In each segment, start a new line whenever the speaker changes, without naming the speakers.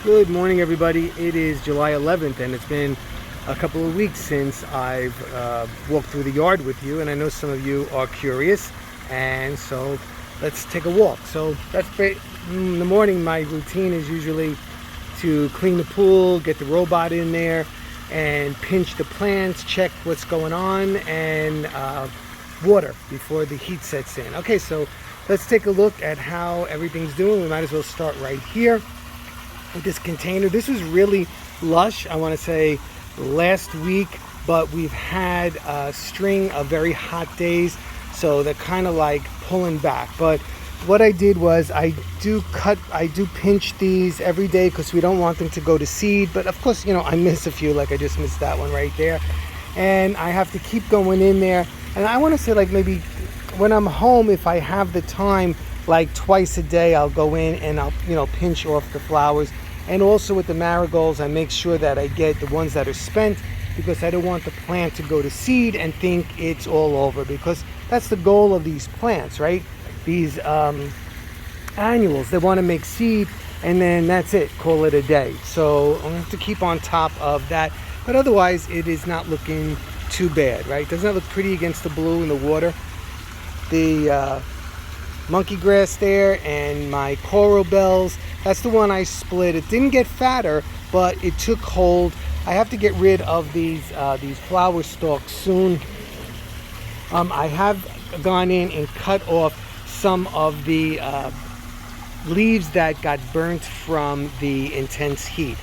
Good morning, everybody. It is July 11th, and it's been a couple of weeks since I've walked through the yard with you, and I know some of you are curious, and so let's take a walk. So that's great. In the morning, my routine is usually to clean the pool, get the robot in there, and pinch the plants, check what's going on, and water before the heat sets in. Okay, so let's take a look at how everything's doing. We might as well start right here with this container. This was really lush, I want to say last week, but we've had a string of very hot days, so they're kind of like pulling back. But what I did was I do pinch these every day because we don't want them to go to seed. But of course, I miss a few, like I just missed that one right there, and I have to keep going in there. And I want to say, like, maybe when I'm home, if I have the time, like twice a day, I'll go in and I'll pinch off the flowers. And also with the marigolds, I make sure that I get the ones that are spent, because I don't want the plant to go to seed and think it's all over, because that's the goal of these plants, right? These annuals, they want to make seed, and then that's it, call it a day. So I'm going to have to keep on top of that, but otherwise it is not looking too bad, right? Doesn't that look pretty against the blue in the water? The monkey grass there and my coral bells, that's the one I split. It didn't get fatter, but it took hold. I have to get rid of these flower stalks soon. I have gone in and cut off some of the leaves that got burnt from the intense heat.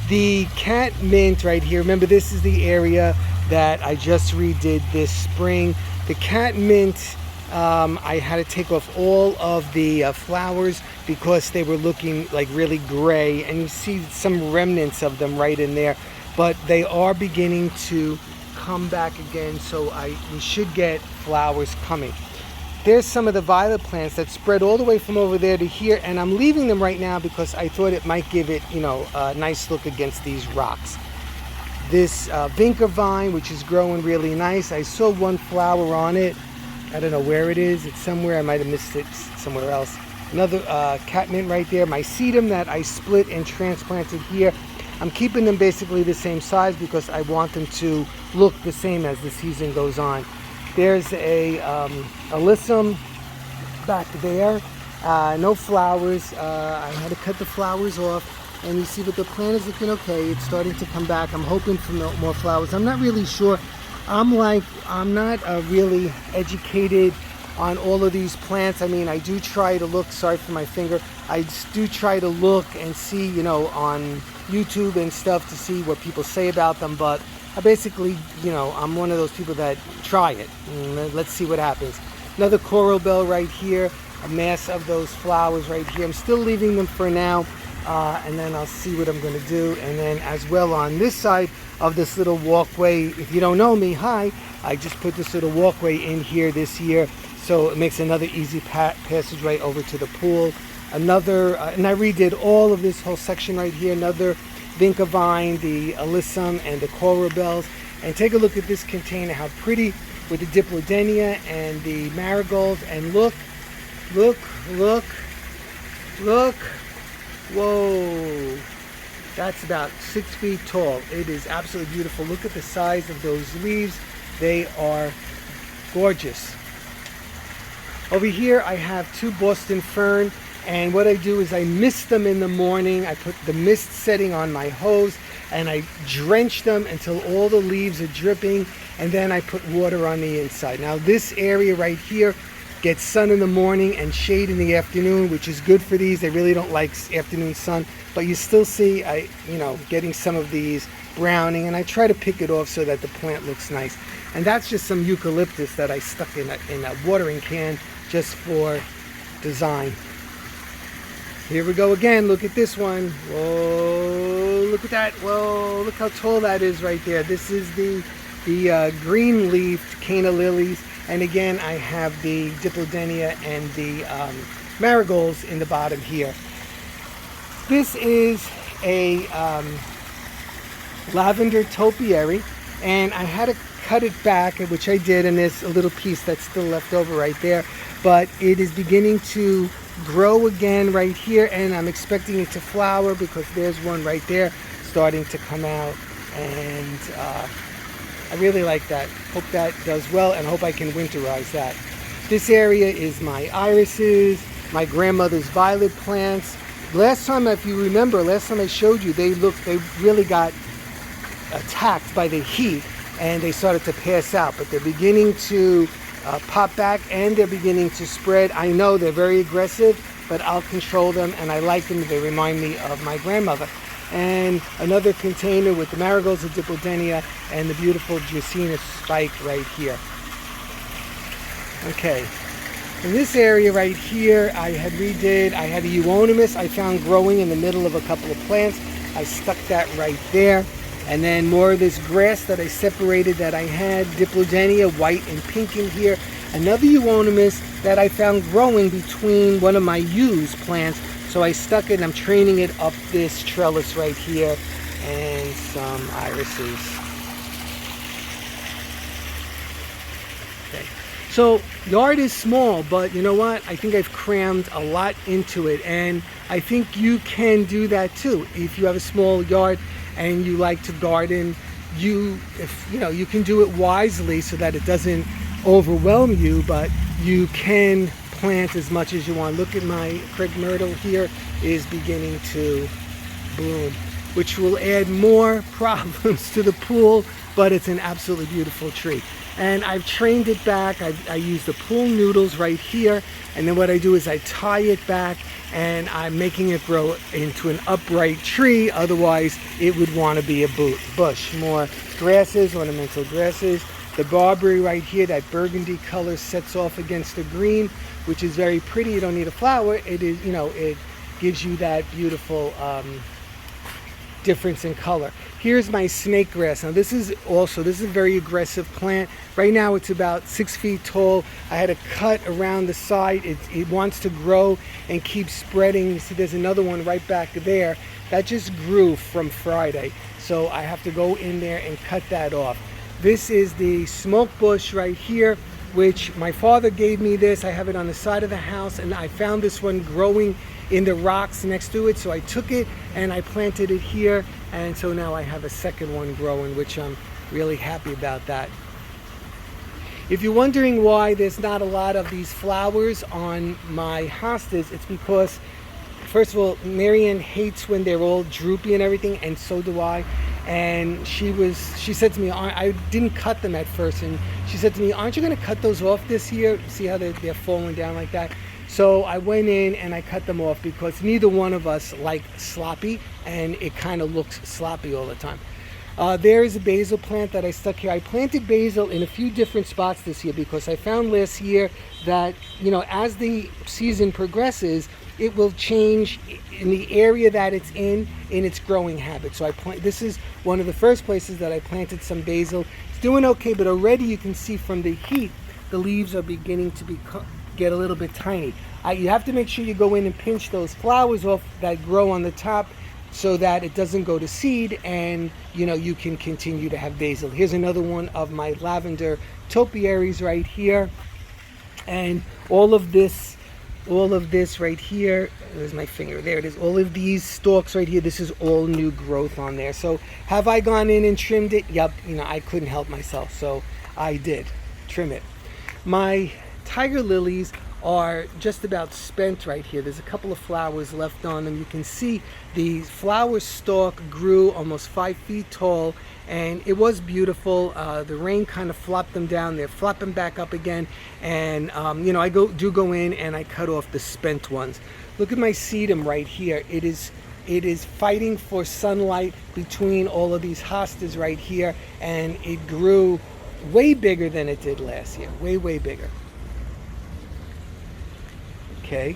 The cat mint right here, remember this is the area that I just redid this spring. The cat mint, I had to take off all of the flowers because they were looking like really gray, and you see some remnants of them right in there, but they are beginning to come back again, so we should get flowers coming. There's some of the violet plants that spread all the way from over there to here, and I'm leaving them right now because I thought it might give it a nice look against these rocks. This vinca vine, which is growing really nice, I saw one flower on it. I don't know where it is. It's somewhere. I might have missed it somewhere else. Another catmint right there. My sedum that I split and transplanted here. I'm keeping them basically the same size because I want them to look the same as the season goes on. There's a alyssum back there. No flowers. I had to cut the flowers off. And you see, but the plant is looking okay. It's starting to come back. I'm hoping for more flowers. I'm not really sure. I'm not really educated on all of these plants. I mean, I do try to look, sorry for my finger, I do try to look and see, on YouTube and stuff to see what people say about them, but I basically, I'm one of those people that try it. Let's see what happens. Another coral bell right here, a mass of those flowers right here. I'm still leaving them for now, and then I'll see what I'm going to do. And then as well on this side of this little walkway, if you don't know me, hi, I just put this little walkway in here this year, so it makes another easy passageway over to the pool. Another, and I redid all of this whole section right here, another vinca vine, the alyssum, and the coral bells. And take a look at this container, how pretty, with the diplodenia and the marigolds. And look, whoa, that's about 6 feet tall. It is absolutely beautiful. Look at the size of those leaves. They are gorgeous. Over here I have 2 Boston fern, and what I do is I mist them in the morning. I put the mist setting on my hose and I drench them until all the leaves are dripping, and then I put water on the inside. Now this area right here gets sun in the morning and shade in the afternoon, which is good for these. They really don't like afternoon sun, but you still see getting some of these browning, and I try to pick it off so that the plant looks nice. And that's just some eucalyptus that I stuck in a watering can just for design. Here we go again. Look at this one. Whoa, look at that. Whoa, look how tall that is right there. This is the green leaf canna lilies. And again, I have the diplodenia and the marigolds in the bottom here. This is a lavender topiary, and I had to cut it back, which I did, and there's a little piece that's still left over right there. But it is beginning to grow again right here, and I'm expecting it to flower because there's one right there starting to come out, and I really like that. Hope that does well, and hope I can winterize that. This area is my irises, my grandmother's violet plants. Last time, if you remember, last time I showed you, they really got attacked by the heat and they started to pass out, but they're beginning to pop back and they're beginning to spread. I know they're very aggressive, but I'll control them, and I like them. They remind me of my grandmother. And another container with the marigolds of Diplodenia and the beautiful Dracaena spike right here. Okay, in this area right here, I had a euonymus I found growing in the middle of a couple of plants. I stuck that right there. And then more of this grass that I separated that I had, Diplodenia, white and pink in here. Another euonymus that I found growing between one of my yews plants. So I stuck it and I'm training it up this trellis right here. And some irises. Okay. So yard is small, but you know what? I think I've crammed a lot into it. And I think you can do that too. If you have a small yard and you like to garden, you can do it wisely so that it doesn't overwhelm you, but you can plant as much as you want. Look at my Craig myrtle here is beginning to bloom, which will add more problems to the pool, but it's an absolutely beautiful tree. And I've trained it back. I use the pool noodles right here, and then what I do is I tie it back, and I'm making it grow into an upright tree. Otherwise, it would want to be a bush. More grasses, ornamental grasses. The barberry right here, that burgundy color sets off against the green, which is very pretty. You don't need a flower. It is, it gives you that beautiful difference in color. Here's my snake grass. Now this is a very aggressive plant. Right now it's about 6 feet tall. I had a cut around the side. It wants to grow and keep spreading. You see there's another one right back there that just grew from Friday. So I have to go in there and cut that off. This is the smoke bush right here, which my father gave me this. I have it on the side of the house, and I found this one growing in the rocks next to it. So I took it and I planted it here. And so now I have a second one growing, which I'm really happy about that. If you're wondering why there's not a lot of these flowers on my hostas, it's because, first of all, Marianne hates when they're all droopy and everything, and so do I. And she said to me, I didn't cut them at first, and she said to me, aren't you going to cut those off this year? See how they're falling down like that? So I went in and I cut them off because neither one of us like sloppy, and it kind of looks sloppy all the time. There is a basil plant that I stuck here. I planted basil in a few different spots this year because I found last year that, as the season progresses, it will change in the area that it's in its growing habit. So this is one of the first places that I planted some basil. It's doing okay, but already you can see from the heat, the leaves are beginning to get a little bit tiny. You have to make sure you go in and pinch those flowers off that grow on the top so that it doesn't go to seed, and you can continue to have basil. Here's another one of my lavender topiaries right here, and all of this right here, there's my finger, there it is. All of these stalks right here, this is all new growth on there. So have I gone in and trimmed it? Yep, I couldn't help myself, so I did trim it. My tiger lilies are just about spent right here. There's a couple of flowers left on them. You can see the flower stalk grew almost 5 feet tall, and it was beautiful. The rain kind of flopped them down. They're flopping back up again, and I do go in and I cut off the spent ones. Look at my sedum right here. It is fighting for sunlight between all of these hostas right here, and it grew way bigger than it did last year. Way bigger. Okay,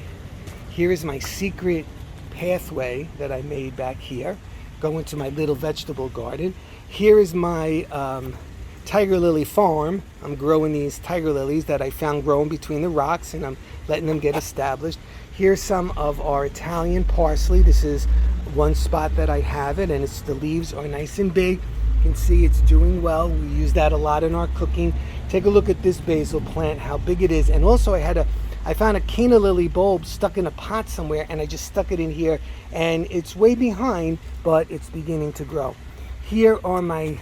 here is my secret pathway that I made back here, going to my little vegetable garden. Here is my tiger lily farm. I'm growing these tiger lilies that I found growing between the rocks, and I'm letting them get established. Here's some of our Italian parsley. This is one spot that I have it, and the leaves are nice and big. You can see it's doing well. We use that a lot in our cooking. Take a look at this basil plant, how big it is. And also I had a I found a canna lily bulb stuck in a pot somewhere, and I just stuck it in here, and it's way behind, but it's beginning to grow. Here are my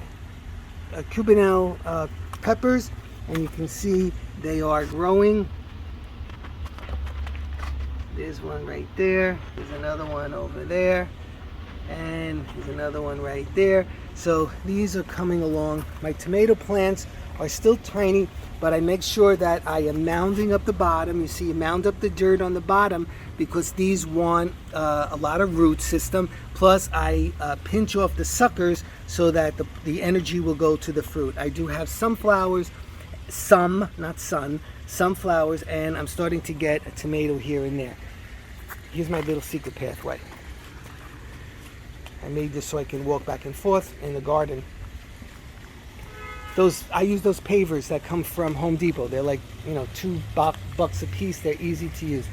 Cubanelle peppers, and you can see they are growing. There's one right there, there's another one over there, and there's another one right there. So these are coming along. My tomato plants are still tiny, but I make sure that I am mounding up the bottom. You see, you mound up the dirt on the bottom because these want a lot of root system. Plus I pinch off the suckers so that the energy will go to the fruit. I do have some flowers, some, not sun, some flowers, and I'm starting to get a tomato here and there. Here's my little secret pathway. I made this so I can walk back and forth in the garden. I use those pavers that come from Home Depot. They're like, you know, $2 a piece. They're easy to use.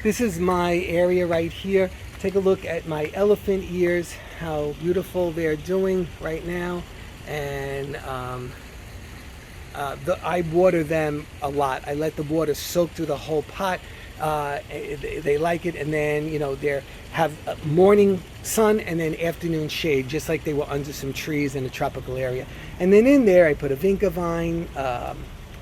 This is my area right here. Take a look at my elephant ears, how beautiful they're doing right now. And I water them a lot. I let the water soak through the whole pot. They like it, and then, you know, they have morning sun and then afternoon shade, just like they were under some trees in a tropical area. And then in there I put a vinca vine,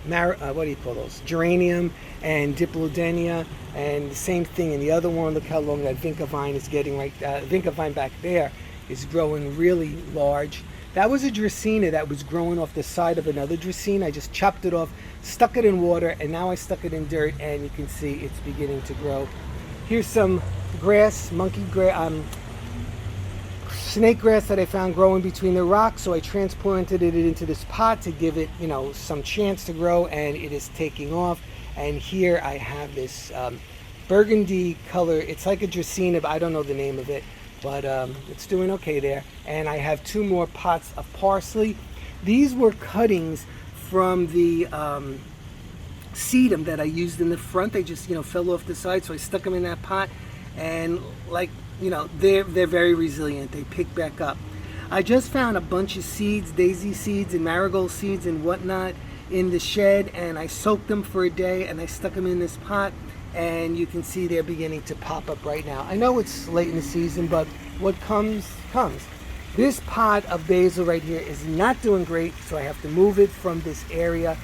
what do you call those, geranium and diplodenia, and the same thing in the other one. Look how long that vinca vine is getting. Right, vinca vine back there is growing really large. That was a Dracaena that was growing off the side of another Dracaena. I just chopped it off, stuck it in water, and now I stuck it in dirt, and you can see it's beginning to grow. Here's some grass, snake grass that I found growing between the rocks, so I transplanted it into this pot to give it, you know, some chance to grow, and it is taking off. And here I have this burgundy color. It's like a Dracaena, but I don't know the name of it. But it's doing okay there. And I have 2 more pots of parsley. These were cuttings from the sedum that I used in the front. They just, you know, fell off the side, so I stuck them in that pot, and, like, you know, they're very resilient. They pick back up. I just found a bunch of seeds, daisy seeds and marigold seeds and whatnot, in the shed, and I soaked them for a day, and I stuck them in this pot. And you can see they're beginning to pop up right now. I know it's late in the season, but what comes, comes. This pot of basil right here is not doing great, so I have to move it from this area.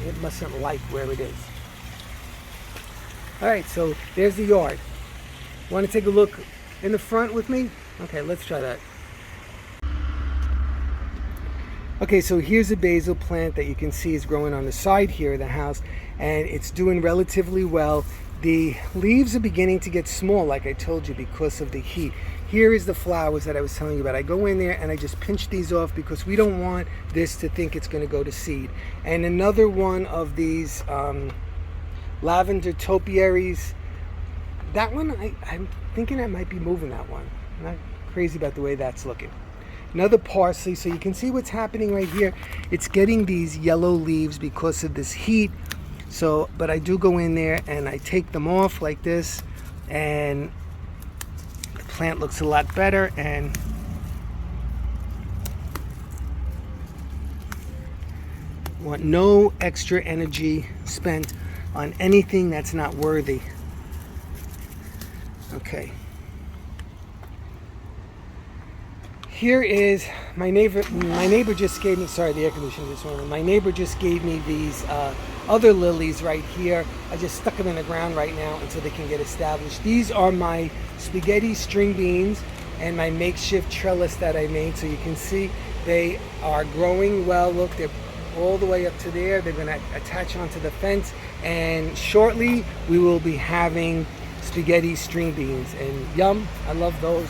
It mustn't like where it is. All right, so there's the yard. Want to take a look in the front with me? Okay, let's try that. Okay, so here's a basil plant that you can see is growing on the side here of the house, and it's doing relatively well. The leaves are beginning to get small, like I told you, because of the heat. Here is the flowers that I was telling you about. I go in there and I just pinch these off because we don't want this to think it's going to go to seed. And another one of these lavender topiaries, that one, I'm thinking I might be moving that one. I'm not crazy about the way that's looking. Another parsley, so you can see what's happening right here. It's getting these yellow leaves because of this heat. So, but I do go in there and I take them off like this, and the plant looks a lot better. And want no extra energy spent on anything that's not worthy. Okay. Here is my neighbor. My neighbor just gave me, sorry, the air conditioner this morning. My neighbor just gave me these other lilies right here. I just stuck them in the ground right now until they can get established. These are my spaghetti string beans and my makeshift trellis that I made. So you can see they are growing well. Look, they're all the way up to there. They're going to attach onto the fence, and shortly we will be having spaghetti string beans. And yum, I love those.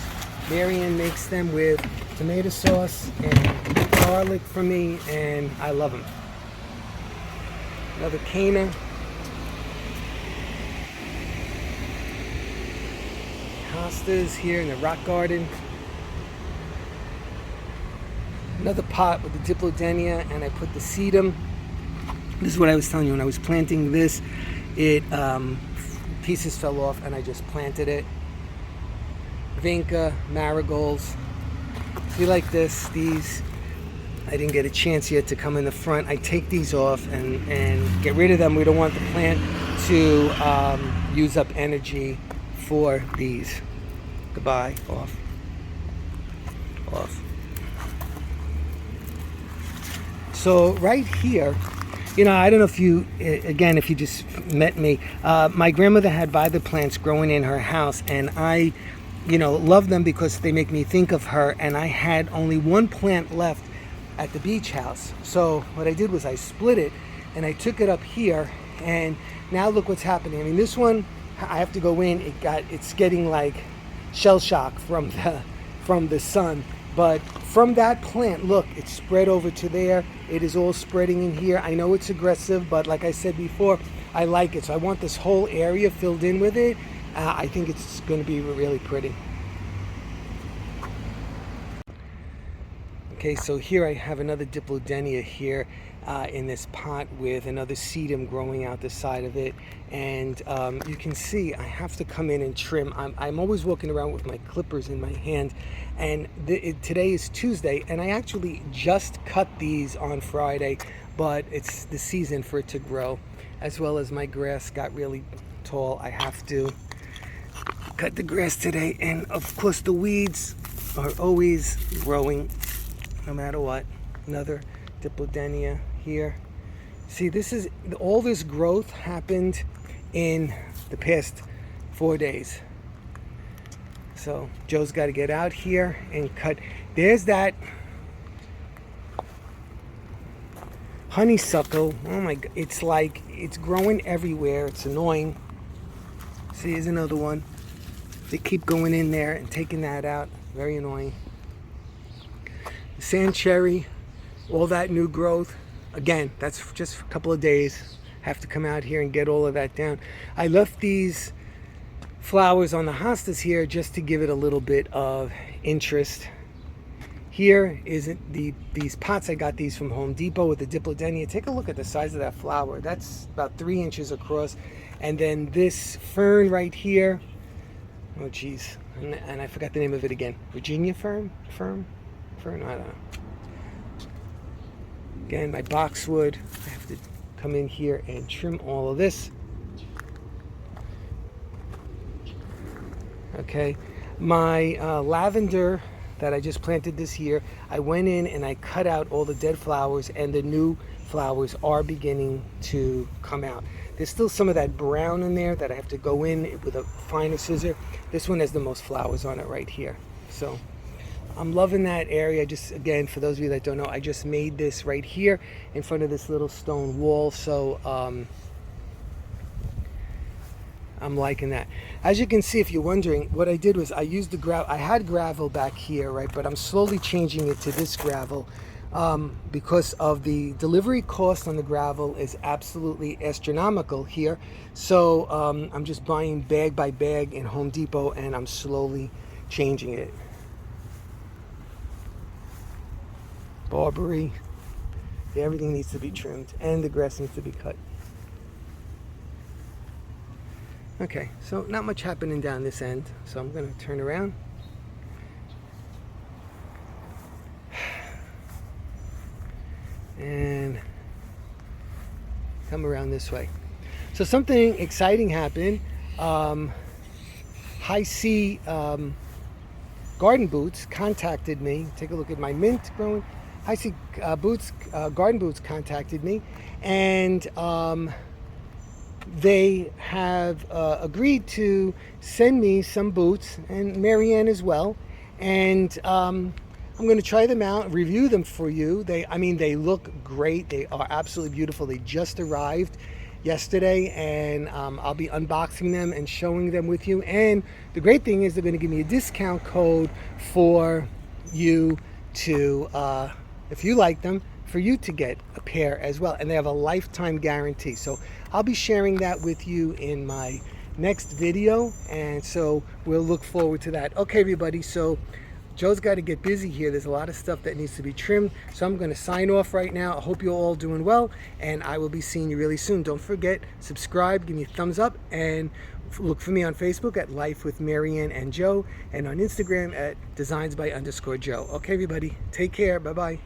Marianne makes them with tomato sauce and garlic for me, and I love them. Another canna. Hostas here in the rock garden. Another pot with the diplodenia, and I put the sedum. This is what I was telling you when I was planting this. It pieces fell off, and I just planted it. Vinca, marigolds. See, like this, these, I didn't get a chance yet to come in the front. I take these off and get rid of them. We don't want the plant to use up energy for these. Goodbye. Off. So right here, you know, I don't know if you, again, if you just met me, my grandmother had violet plants growing in her house, and I, you know, love them because they make me think of her. And I had only one plant left at the beach house. So what I did was I split it and I took it up here, and now look what's happening. I mean, this one, I have to go in, it's getting like shell shock from the sun. But from that plant, look, it's spread over to there. It is all spreading in here. I know it's aggressive, but like I said before, I like it. So I want this whole area filled in with it. I think it's going to be really pretty. Okay, so here I have another Diplodenia here in this pot with another sedum growing out the side of it. And you can see I have to come in and trim. I'm always walking around with my clippers in my hand. And today is Tuesday, and I actually just cut these on Friday, but it's the season for it to grow. As well as my grass got really tall, I have to cut the grass today. And of course the weeds are always growing no matter what. Another Diplodenia here. See, all this growth happened in the past 4 days. So Joe's got to get out here and cut. There's that honeysuckle. Oh my God, it's like it's growing everywhere. It's annoying. See, here's another one. They keep going in there and taking that out. Very annoying. The sand cherry, all that new growth. Again, that's just a couple of days. Have to come out here and get all of that down. I left these flowers on the hostas here just to give it a little bit of interest. Here is these pots. I got these from Home Depot with the Diplodenia. Take a look at the size of that flower. That's about 3 inches across. And then this fern right here. Oh geez, and I forgot the name of it again. Virginia fern? I don't know. Again, my boxwood. I have to come in here and trim all of this. Okay, my lavender that I just planted this year, I went in and I cut out all the dead flowers, and the new flowers are beginning to come out. There's still some of that brown in there that I have to go in with a finer scissor. This one has the most flowers on it right here. So I'm loving that area. Just again, for those of you that don't know, I just made this right here in front of this little stone wall. So I'm liking that. As you can see, if you're wondering, what I did was I used the gravel. I had gravel back here, right? But I'm slowly changing it to this gravel because of the delivery cost on the gravel is absolutely astronomical here. So I'm just buying bag by bag in Home Depot, and I'm slowly changing it. Barberry. Yeah, everything needs to be trimmed, and the grass needs to be cut. Okay, so not much happening down this end, so I'm going to turn around. And come around this way. So something exciting happened. HISEA Garden Boots contacted me. Take a look at my mint growing. HISEA Garden Boots contacted me, and they have agreed to send me some boots, and Marianne as well. And I'm going to try them out, review them for you. They look great. They are absolutely beautiful. They just arrived yesterday, and I'll be unboxing them and showing them with you. And the great thing is they're going to give me a discount code for you to, if you like them, for you to get a pair as well. And they have a lifetime guarantee. So I'll be sharing that with you in my next video, and so we'll look forward to that. Okay, everybody, so Joe's got to get busy here. There's a lot of stuff that needs to be trimmed, so I'm going to sign off right now. I hope you're all doing well, and I will be seeing you really soon. Don't forget, subscribe, give me a thumbs up, and look for me on Facebook at Life with Marianne and Joe, and on Instagram at designsby_Joe. Okay, everybody, take care. Bye-bye.